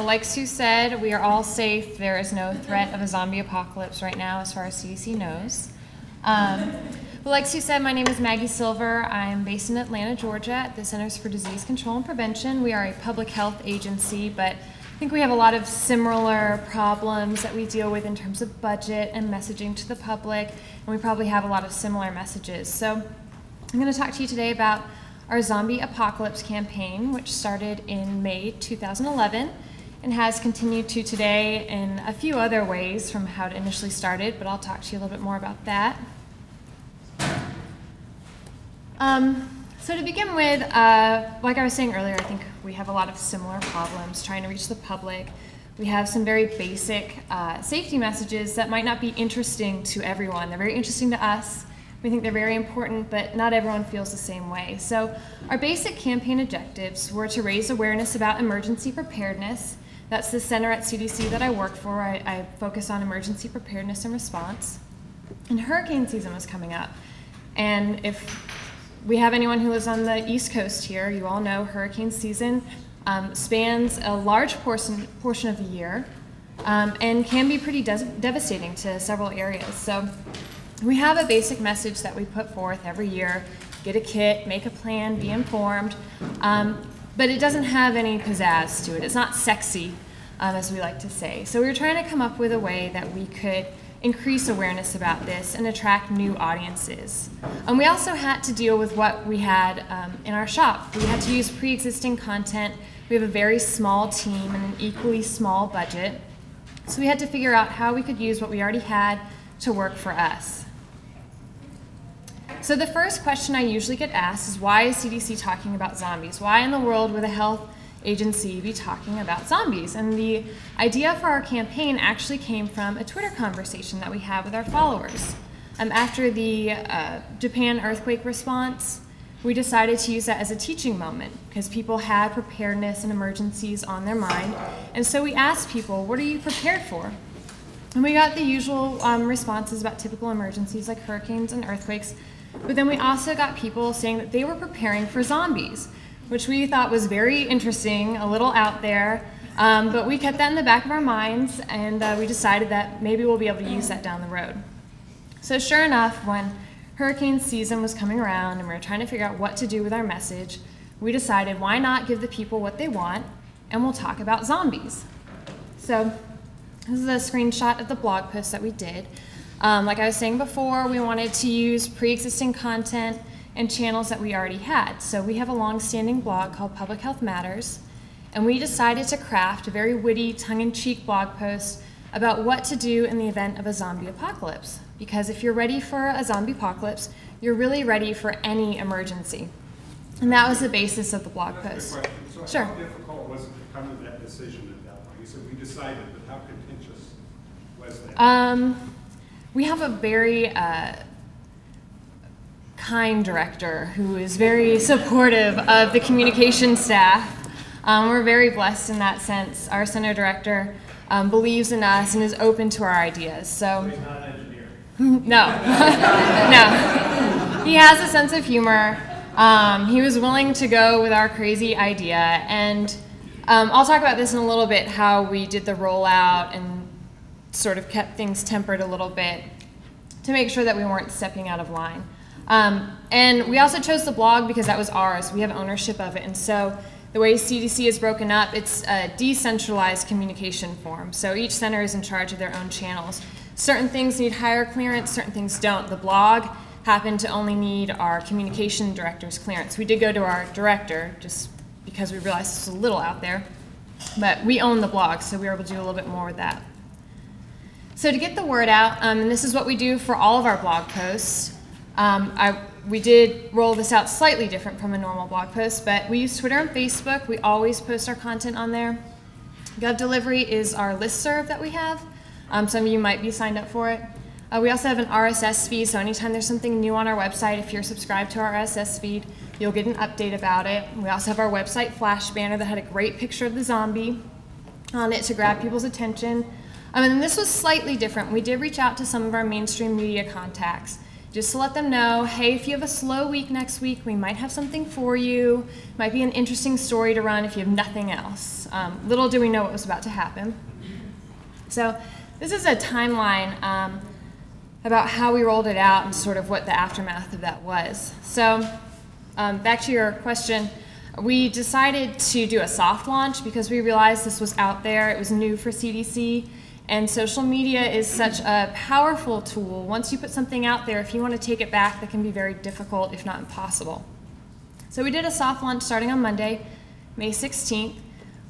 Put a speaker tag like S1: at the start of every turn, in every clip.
S1: well, like Sue said, we are all safe. There is no threat of a zombie apocalypse right now as far as CDC knows. But like Sue said, my name is Maggie Silver. I'm based in Atlanta, Georgia at the Centers for Disease Control and Prevention. We are a public health agency, but I think we have a lot of similar problems that we deal with in terms of budget and messaging to the public, and we probably have a lot of similar messages. So I'm going to talk to you today about our Zombie Apocalypse campaign, which started in May 2011 and has continued to today in a few other ways from how it initially started, but I'll talk to you a little bit more about that. So to begin with, like I was saying earlier, I think we have a lot of similar problems trying to reach the public. We have some very basic safety messages that might not be interesting to everyone. They're very interesting to us. We think they're very important, but not everyone feels the same way. So our basic campaign objectives were to raise awareness about emergency preparedness. That's the center at CDC that I work for. I focus on emergency preparedness and response. And hurricane season was coming up. And if we have anyone who lives on the East Coast here, you all know hurricane season spans a large portion of the year and can be pretty devastating to several areas. So we have a basic message that we put forth every year: get a kit, make a plan, be informed, but it doesn't have any pizzazz to it. It's not sexy, as we like to say. So we were trying to come up with a way that we could increase awareness about this and attract new audiences. And we also had to deal with what we had in our shop. We had to use pre-existing content. We have a very small team and an equally small budget. So we had to figure out how we could use what we already had to work for us. So the first question I usually get asked is, why is CDC talking about zombies? Why in the world would a health agency be talking about zombies? And the idea for our campaign actually came from a Twitter conversation that we had with our followers. After the Japan earthquake response, we decided to use that as a teaching moment because people had preparedness and emergencies on their mind. And so we asked people, what are you prepared for? And we got the usual responses about typical emergencies like hurricanes and earthquakes. But then we also got people saying that they were preparing for zombies, which we thought was very interesting, a little out there, but we kept that in the back of our minds, and we decided that maybe we'll be able to use that down the road. So sure enough, when hurricane season was coming around and we were trying to figure out what to do with our message, we decided, why not give the people what they want, and we'll talk about zombies. So this is a screenshot of the blog post that we did. Like I was saying before, we wanted to use pre-existing content and channels that we already had. So we have a long-standing blog called Public Health Matters, and we decided to craft a very witty, tongue-in-cheek blog post about what to do in the event of a zombie apocalypse. Because if you're ready for a zombie apocalypse, you're really ready for any emergency. And that was the basis of the blog post.
S2: So
S1: sure.
S2: How difficult was it to come to that decision at that point? You said we decided, but how contentious was that?
S1: We have a very kind director who is very supportive of the communication staff. We're very blessed in that sense. Our center director believes in us and is open to our ideas. So
S2: he's not an engineer.
S1: No, no. He has a sense of humor. He was willing to go with our crazy idea, and I'll talk about this in a little bit, how we did the rollout and sort of kept things tempered a little bit to make sure that we weren't stepping out of line. And we also chose the blog because that was ours. We have ownership of it. And so the way CDC is broken up, it's a decentralized communication form. So each center is in charge of their own channels. Certain things need higher clearance, certain things don't. The blog happened to only need our communication director's clearance. We did go to our director just because we realized this was a little out there. But we own the blog, so we were able to do a little bit more with that. So to get the word out, and this is what we do for all of our blog posts. We did roll this out slightly different from a normal blog post, but we use Twitter and Facebook. We always post our content on there. Gov Delivery is our listserv that we have. Some of you might be signed up for it. We also have an RSS feed, so anytime there's something new on our website, if you're subscribed to our RSS feed, you'll get an update about it. We also have our website flash banner that had a great picture of the zombie on it to grab people's attention. And this was slightly different. We did reach out to some of our mainstream media contacts just to let them know, hey, if you have a slow week next week, we might have something for you. Might be an interesting story to run if you have nothing else. Little do we know what was about to happen. So this is a timeline about how we rolled it out and sort of what the aftermath of that was. So back to your question, we decided to do a soft launch because we realized this was out there. It was new for CDC. And social media is such a powerful tool. Once you put something out there, if you want to take it back, that can be very difficult, if not impossible. So we did a soft launch starting on Monday, May 16th.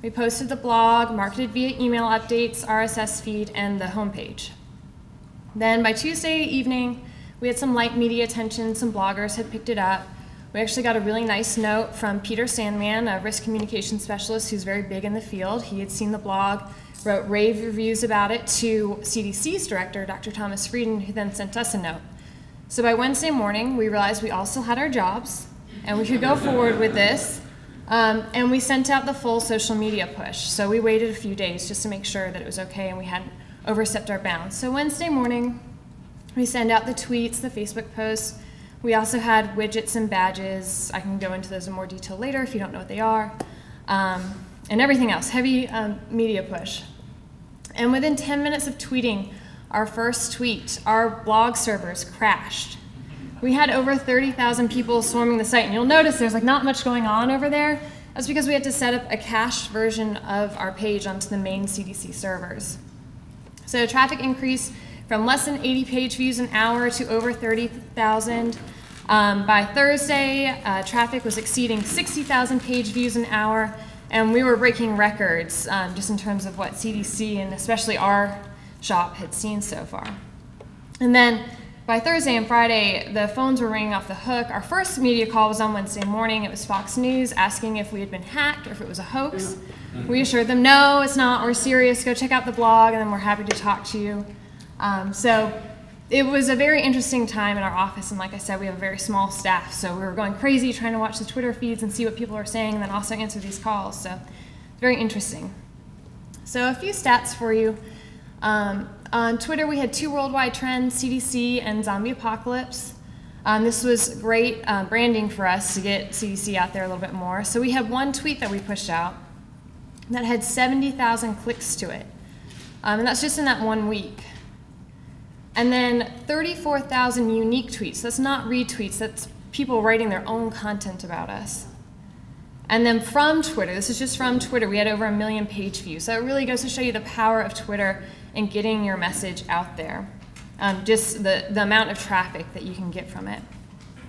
S1: We posted the blog, marketed via email updates, RSS feed, and the homepage. Then by Tuesday evening, we had some light media attention. Some bloggers had picked it up. We actually got a really nice note from Peter Sandman, a risk communication specialist who's very big in the field. He had seen the blog, wrote rave reviews about it to CDC's director, Dr. Thomas Frieden, who then sent us a note. So by Wednesday morning, we realized we all still had our jobs and we could go forward with this. And we sent out the full social media push. So we waited a few days just to make sure that it was okay and we hadn't overstepped our bounds. So Wednesday morning, we send out the tweets, the Facebook posts. We also had widgets and badges. I can go into those in more detail later if you don't know what they are. And everything else, heavy media push. And within 10 minutes of tweeting our first tweet, our blog servers crashed. We had over 30,000 people swarming the site, and you'll notice there's like not much going on over there. That's because we had to set up a cached version of our page onto the main CDC servers. So traffic increased from less than 80 page views an hour to over 30,000. By Thursday, traffic was exceeding 60,000 page views an hour, and we were breaking records just in terms of what CDC and especially our shop had seen so far. And then by Thursday and Friday, the phones were ringing off the hook. Our first media call was on Wednesday morning. It was Fox News asking if we had been hacked or if it was a hoax. We assured them, no, it's not, we're serious, go check out the blog, and then we're happy to talk to you. So it was a very interesting time in our office, and like I said, we have a very small staff, so we were going crazy trying to watch the Twitter feeds and see what people are saying, and then also answer these calls, so it's very interesting. So a few stats for you. On Twitter, we had 2 worldwide trends, CDC and zombie apocalypse. This was great branding for us to get CDC out there a little bit more. So we had one tweet that we pushed out that had 70,000 clicks to it, and that's just in that 1 week. And then 34,000 unique tweets. That's not retweets, that's people writing their own content about us. And then from Twitter, this is just from Twitter, we had over 1 million page views. So it really goes to show you the power of Twitter and getting your message out there. Just the amount of traffic that you can get from it.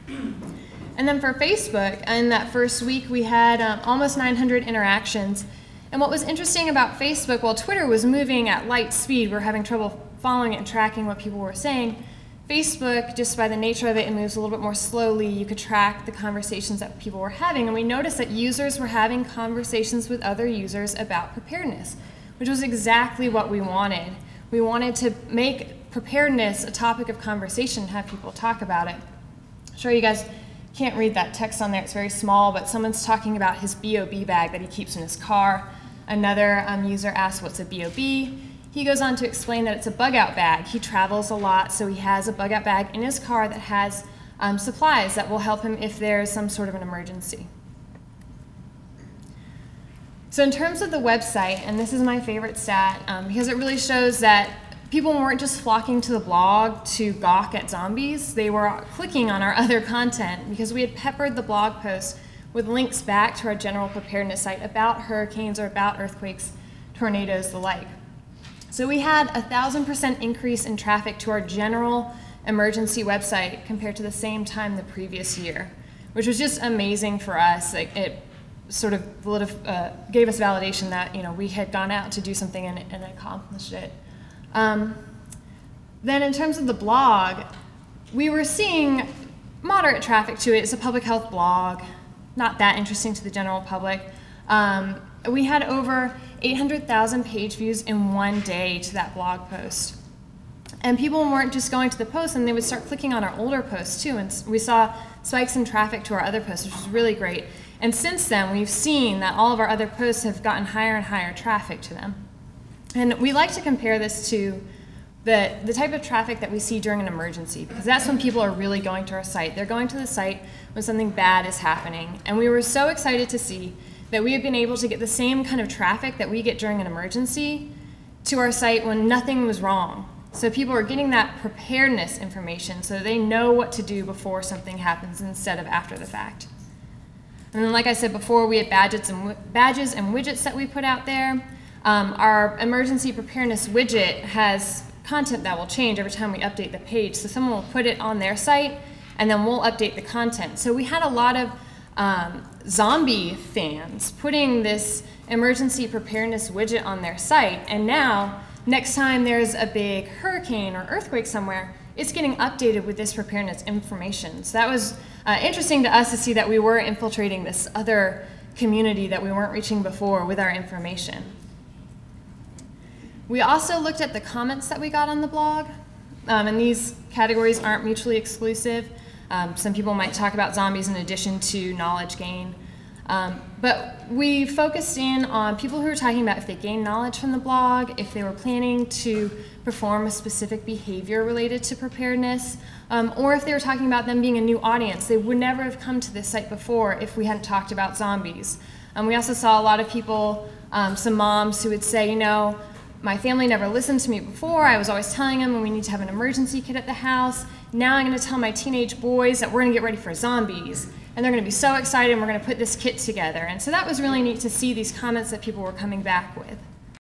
S1: And then for Facebook, in that first week, we had almost 900 interactions. And what was interesting about Facebook, while Twitter was moving at light speed, we were having trouble following it and tracking what people were saying. Facebook, just by the nature of it, it moves a little bit more slowly. You could track the conversations that people were having, and we noticed that users were having conversations with other users about preparedness, which was exactly what we wanted. We wanted to make preparedness a topic of conversation, have people talk about it. I'm sure you guys can't read that text on there, it's very small, but someone's talking about his BOB bag that he keeps in his car. Another user asked, what's a BOB? He goes on to explain that it's a bug-out bag. He travels a lot, so he has a bug-out bag in his car that has supplies that will help him if there's some sort of an emergency. So in terms of the website, and this is my favorite stat, because it really shows that people weren't just flocking to the blog to gawk at zombies, they were clicking on our other content because we had peppered the blog posts with links back to our general preparedness site about hurricanes or about earthquakes, tornadoes, the like. So we had a 1,000% increase in traffic to our general emergency website compared to the same time the previous year, which was just amazing for us. Like, it sort of gave us validation that we had gone out to do something and accomplished it. Then in terms of the blog, we were seeing moderate traffic to it. It's a public health blog, not that interesting to the general public. We had over 800,000 page views in 1 day to that blog post. And people weren't just going to the post, and they would start clicking on our older posts too, and we saw spikes in traffic to our other posts, which was really great. And since then, we've seen that all of our other posts have gotten higher and higher traffic to them. And we like to compare this to the type of traffic that we see during an emergency, because that's when people are really going to our site. They're going to the site when something bad is happening. And we were so excited to see that we have been able to get the same kind of traffic that we get during an emergency to our site when nothing was wrong. So people are getting that preparedness information so they know what to do before something happens instead of after the fact. And then, like I said before, we had badges and widgets that we put out there. Our emergency preparedness widget has content that will change every time we update the page. So someone will put it on their site, and then we'll update the content. So we had a lot of zombie fans putting this emergency preparedness widget on their site, and now, next time there's a big hurricane or earthquake somewhere, it's getting updated with this preparedness information. So that was interesting to us to see that we were infiltrating this other community that we weren't reaching before with our information. We also looked at the comments that we got on the blog, and these categories aren't mutually exclusive. Some people might talk about zombies in addition to knowledge gain. But we focused in on people who were talking about if they gained knowledge from the blog, if they were planning to perform a specific behavior related to preparedness, or if they were talking about them being a new audience. They would never have come to this site before if we hadn't talked about zombies. We also saw a lot of people, some moms who would say, you know, my family never listened to me before. I was always telling them we need to have an emergency kit at the house. Now I'm going to tell my teenage boys that we're going to get ready for zombies. And they're going to be so excited and we're going to put this kit together. And so that was really neat to see these comments that people were coming back with.